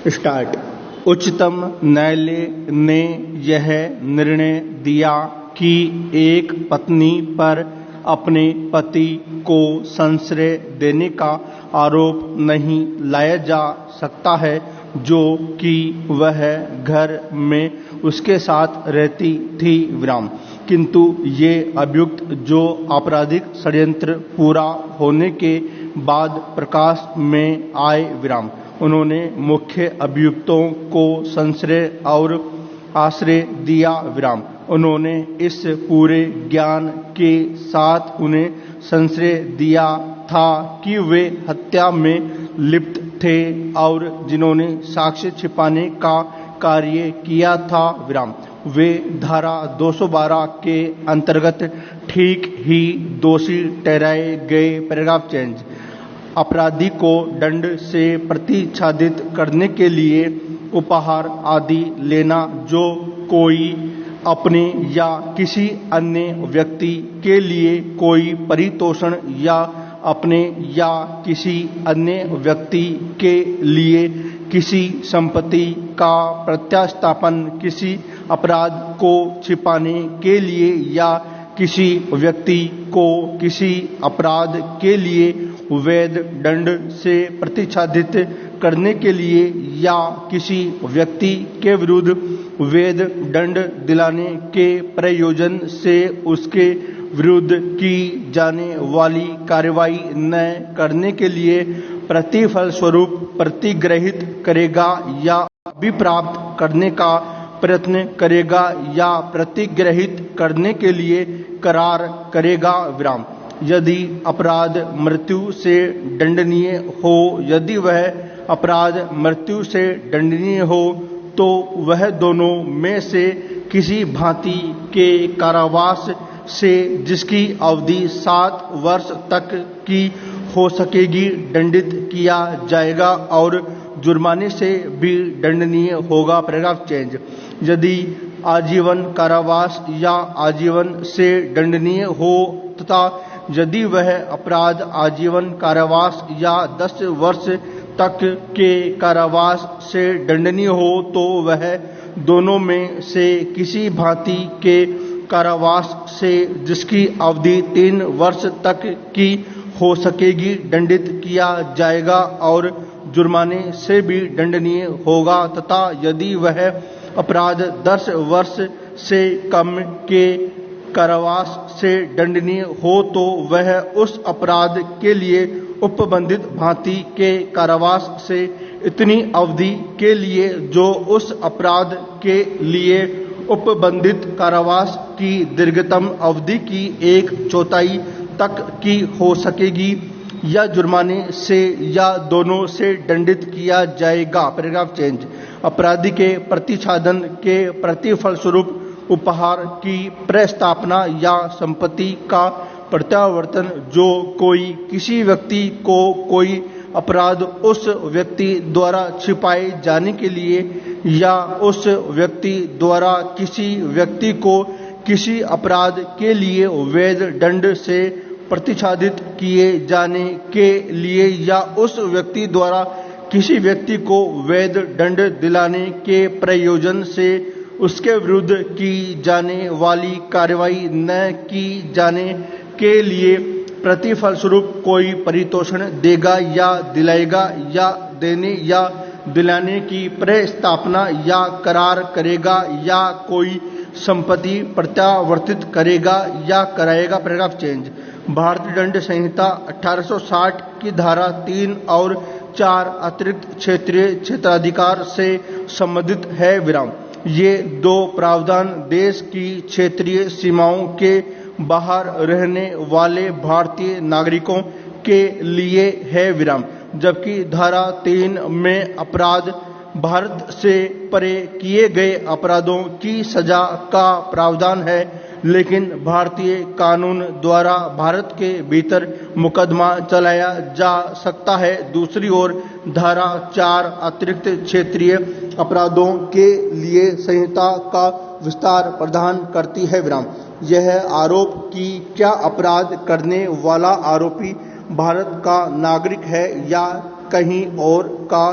Start. उच्चतम न्यायालय ने यह निर्णय दिया कि एक पत्नी पर अपने पति को संश्रय देने का आरोप नहीं लाया जा सकता है जो कि वह घर में उसके साथ रहती थी विराम, किंतु ये अभियुक्त जो आपराधिक षड्यंत्र पूरा होने के बाद प्रकाश में आए विराम, उन्होंने मुख्य अभियुक्तों को संश्रय और आश्रय दिया विराम। उन्होंने इस पूरे ज्ञान के साथ उन्हें संश्रय दिया था कि वे हत्या में लिप्त थे और जिन्होंने साक्ष्य छिपाने का कार्य किया था विराम, वे धारा 212 के अंतर्गत ठीक ही दोषी ठहराए गए। Paragraph change. अपराधी को दंड से प्रतिच्छादित करने के लिए उपहार आदि लेना जो कोई अपने या किसी अन्य व्यक्ति के लिए कोई परितोषण या अपने या किसी अन्य व्यक्ति के लिए किसी संपत्ति का प्रत्यास्थापन, किसी अपराध को छिपाने के लिए या किसी व्यक्ति को किसी अपराध के लिए वैध दंड से प्रतिच्छादित करने के लिए या किसी व्यक्ति के विरुद्ध वैध दंड दिलाने के प्रयोजन से उसके विरुद्ध की जाने वाली कार्रवाई न करने के लिए प्रतिफल स्वरूप प्रतिग्रहित करेगा या अभिप्राप्त करने का प्रयत्न करेगा या प्रतिग्रहित करने के लिए करार करेगा विराम। यदि अपराध मृत्यु से दंडनीय हो, यदि वह अपराध मृत्यु से दंडनीय हो तो वह दोनों में से किसी भांति के कारावास से जिसकी अवधि 7 वर्ष तक की हो सकेगी दंडित किया जाएगा और जुर्माने से भी दंडनीय होगा। Paragraph change. यदि आजीवन कारावास या आजीवन से दंडनीय हो तथा यदि वह अपराध आजीवन कारावास या 10 वर्ष तक के कारावास से दंडनीय हो तो वह दोनों में से किसी भांति के कारावास से जिसकी अवधि 3 वर्ष तक की हो सकेगी दंडित किया जाएगा और जुर्माने से भी दंडनीय होगा तथा यदि वह अपराध 10 वर्ष से कम के कारावास से दंडनीय हो तो वह उस अपराध के लिए उपबंधित भांति के कारावास से इतनी अवधि के लिए जो उस अपराध के लिए उपबंधित कारावास की दीर्घतम अवधि की 1/4 तक की हो सकेगी या जुर्माने से या दोनों से दंडित किया जाएगा। Paragraph change. अपराधी के प्रतिच्छादन के प्रतिफल स्वरूप उपहार की प्रस्थापना या संपत्ति का प्रत्यावर्तन जो कोई किसी व्यक्ति को कोई अपराध उस व्यक्ति द्वारा छिपाए जाने के लिए या उस व्यक्ति द्वारा किसी व्यक्ति को किसी अपराध के लिए वैध दंड से प्रतिच्छादित किए जाने के लिए या उस व्यक्ति द्वारा किसी व्यक्ति को वैध दंड दिलाने के प्रयोजन से उसके विरुद्ध की जाने वाली कार्रवाई न की जाने के लिए प्रतिफल स्वरूप कोई परितोषण देगा या दिलाएगा या देने या दिलाने की प्रस्तावना या करार करेगा या कोई संपत्ति प्रत्यावर्तित करेगा या कराएगा। Paragraph change. भारतीय दंड संहिता 1860 की धारा 3 और 4 अतिरिक्त क्षेत्रीय क्षेत्राधिकार से संबंधित है विराम। ये 2 प्रावधान देश की क्षेत्रीय सीमाओं के बाहर रहने वाले भारतीय नागरिकों के लिए है विराम, जबकि धारा 3 में अपराध भारत से परे किए गए अपराधों की सजा का प्रावधान है, लेकिन भारतीय कानून द्वारा भारत के भीतर मुकदमा चलाया जा सकता है। दूसरी ओर धारा 4 अतिरिक्त क्षेत्रीय अपराधों के लिए संहिता का विस्तार प्रदान करती है विराम। यह आरोप कि क्या अपराध करने वाला आरोपी भारत का नागरिक है या कहीं और का